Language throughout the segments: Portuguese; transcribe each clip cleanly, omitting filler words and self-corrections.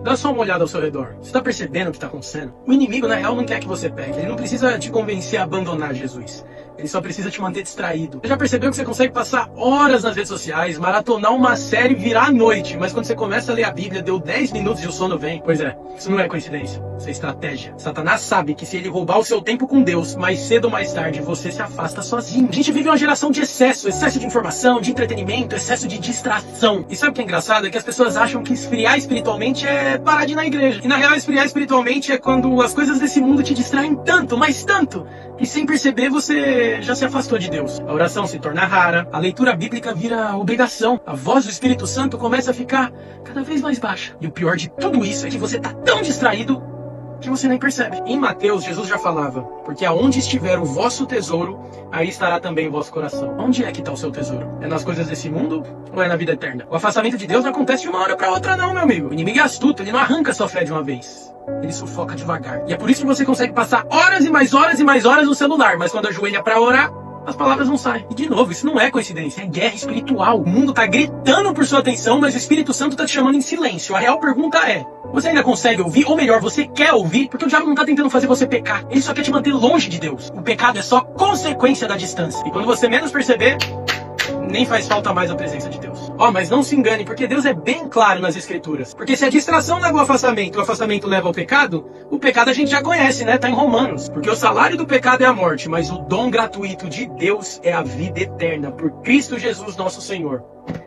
Dá só uma olhada ao seu redor. Você está percebendo o que está acontecendo? O inimigo, na real, não quer que você peque. Ele não precisa te convencer a abandonar Jesus. Ele só precisa te manter distraído. Você já percebeu que você consegue passar horas nas redes sociais, maratonar uma série, virar a noite, mas quando você começa a ler a Bíblia, deu 10 minutos e o sono vem? Pois é, isso não é coincidência. Isso é estratégia. Satanás sabe que se ele roubar o seu tempo com Deus, mais cedo ou mais tarde, você se afasta sozinho. A gente vive uma geração de excesso de informação, de entretenimento, excesso de distração. E sabe o que é engraçado? É que as pessoas acham que esfriar espiritualmente é parar de ir na igreja. E na real, esfriar espiritualmente é quando as coisas desse mundo te distraem tanto, mas tanto, que sem perceber você já se afastou de Deus. A oração se torna rara, a leitura bíblica vira obrigação, a voz do Espírito Santo começa a ficar cada vez mais baixa. E o pior de tudo isso é que você tá tão distraído que você nem percebe. Em Mateus, Jesus já falava, porque aonde estiver o vosso tesouro, aí estará também o vosso coração. Onde é que está o seu tesouro? É nas coisas desse mundo ou é na vida eterna? O afastamento de Deus não acontece de uma hora para outra não, meu amigo. O inimigo é astuto, ele não arranca sua fé de uma vez. Ele sufoca devagar. E é por isso que você consegue passar horas e mais horas e mais horas no celular, mas quando ajoelha para orar, as palavras não saem. E de novo, isso não é coincidência, é guerra espiritual. O mundo tá gritando por sua atenção, mas o Espírito Santo tá te chamando em silêncio. A real pergunta é, você ainda consegue ouvir? Ou melhor, você quer ouvir? Porque o diabo não tá tentando fazer você pecar. Ele só quer te manter longe de Deus. O pecado é só consequência da distância. E quando você menos perceber, nem faz falta mais a presença de Deus. Mas não se engane, porque Deus é bem claro nas Escrituras. Porque se a distração leva ao afastamento, o afastamento leva ao pecado, o pecado a gente já conhece, né? Tá em Romanos. Porque o salário do pecado é a morte, mas o dom gratuito de Deus é a vida eterna, por Cristo Jesus nosso Senhor.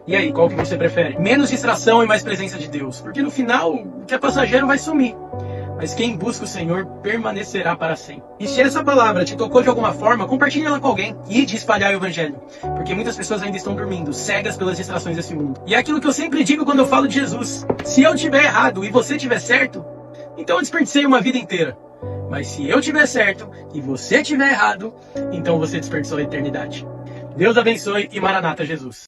E aí, qual que você prefere? Menos distração e mais presença de Deus. Porque no final, o que é passageiro vai sumir. Mas quem busca o Senhor permanecerá para sempre. E se essa palavra te tocou de alguma forma, compartilhe ela com alguém e de espalhar o Evangelho. Porque muitas pessoas ainda estão dormindo, cegas pelas distrações desse mundo. E é aquilo que eu sempre digo quando eu falo de Jesus. Se eu tiver errado e você tiver certo, então eu desperdicei uma vida inteira. Mas se eu tiver certo e você tiver errado, então você desperdiçou a eternidade. Deus abençoe e Maranata Jesus.